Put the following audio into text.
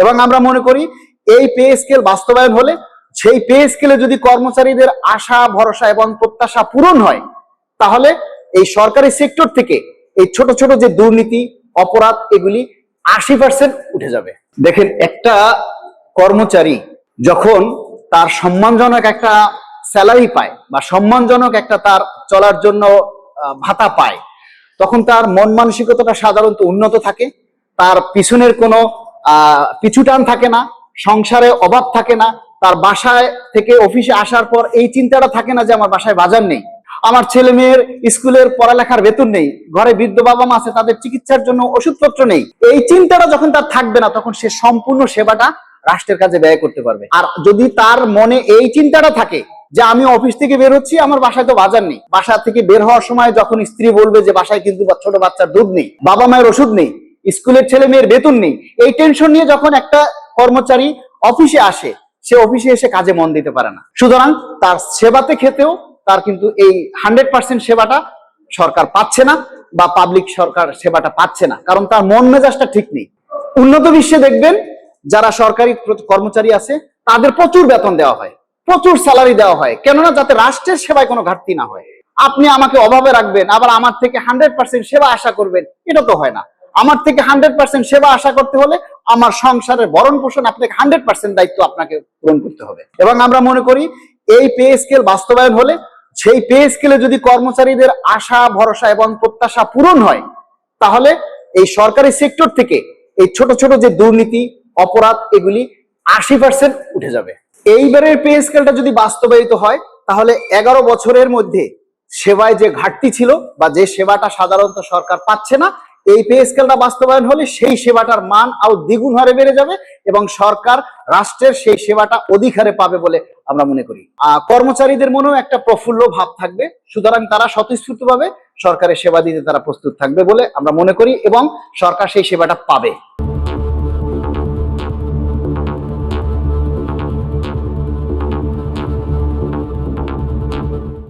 এবং আমরা মনে করি এই পে স্কেল বাস্তবায়ন হলে সেই পে স্কেলে যদি কর্মচারীদের আশা ভরসা এবং প্রত্যাশা পূরণ হয়, তাহলে এই সরকারি সেক্টর থেকে এই ছোট ছোট যে দুর্নীতি অপরাধ এগুলি 80% উঠে যাবে। দেখেন, একটা কর্মচারী যখন তার সম্মানজনক একটা স্যালারি পায় বা সম্মানজনক একটা তার চলার জন্য ভাতা পায়, তখন তার মন মানসিকতাটা সাধারণত উন্নত থাকে, তার পিছনের কোনো পিছুটান থাকে না, সংসারে অভাব থাকে না, তার বাসায় থেকে অফিসে আসার পর এই চিন্তাটা থাকে না যে আমার বাসায় বাজার নেই, আমার ছেলে মেয়ের স্কুলের পড়ালেখার বেতন নেই, ঘরে বৃদ্ধ বাবা মা আছে তাদের চিকিৎসার জন্য ওষুধপত্র নেই। এই চিন্তাটা যখন তার থাকবে না, তখন সে সম্পূর্ণ সেবাটা রাষ্ট্রের কাজে ব্যয় করতে পারবে। আর যদি তার মনে এই চিন্তাটা থাকে যে আমি অফিস থেকে বের হচ্ছি, আমার বাসায় তো বাজার নেই, বাসা থেকে বের হওয়ার সময় যখন স্ত্রী বলবে যে বাসায় কিন্তু ছোট বাচ্চার দুধ নেই, বাবা মায়ের ওষুধ নেই, স্কুলের ছেলে মেয়ের বেতন নেই, এই টেনশন নিয়ে যখন একটা কর্মচারী অফিসে আসে, সে অফিসে এসে কাজে মন দিতে পারে না। সুতরাং তার সেবাতে খেতেও তার কিন্তু এই 100% সেবাটা সরকার পাচ্ছে না, বা পাবলিক সরকার সেবাটা পাচ্ছে না, কারণ তার মন মেজাজটা ঠিক নেই। উন্নত বিশ্বে দেখবেন যারা সরকারি কর্মচারী আছে তাদের প্রচুর বেতন দেওয়া হয়, প্রচুর স্যালারি দেওয়া হয়, কেননা যাতে রাষ্ট্রের সেবায় কোনো ঘাটতি না হয়। আপনি আমাকে অভাবে রাখবেন আবার আমার থেকে 100% সেবা আশা করবেন, এটা তো হয় না। আমার থেকে 100% সেবা আশা করতে হলে আমার সংসারের ভরণ পোষণ আপনাকে 100% দায়িত্ব আপনাকে পূরণ করতে হবে। এবং আমরা মনে করি এই পে স্কেল বাস্তবায়ন হলে সেই পে স্কেলে যদি কর্মচারীদের আশা ভরসা এবং প্রত্যাশা পূরণ হয়, তাহলে এই সরকারি সেক্টর থেকে এই ছোট ছোট যে দুর্নীতি অপরাধ এগুলি 80% উঠে যাবে। এইবারের পে স্কেলটা যদি বাস্তবায়িত হয়, তাহলে 11 বছরের মধ্যে সেবায় যে ঘাটতি ছিল বা যে সেবাটা সাধারণত সরকার পাচ্ছে না, এই পে স্কেলটা বাস্তবায়ন হলে সেই সেবাটার মান আরো দ্বিগুণ হারে বেড়ে যাবে এবং সরকার রাষ্ট্রের সেই সেবাটা অধিক হারে পাবে বলে আমরা মনে করি। কর্মচারীদের মনেও একটা প্রফুল্ল ভাব থাকবে, সুতরাং তারা স্বতঃস্ফূর্তভাবে সরকারের সেবা দিতে তারা প্রস্তুত থাকবে বলে আমরা মনে করি এবং সরকার সেই সেবাটা পাবে।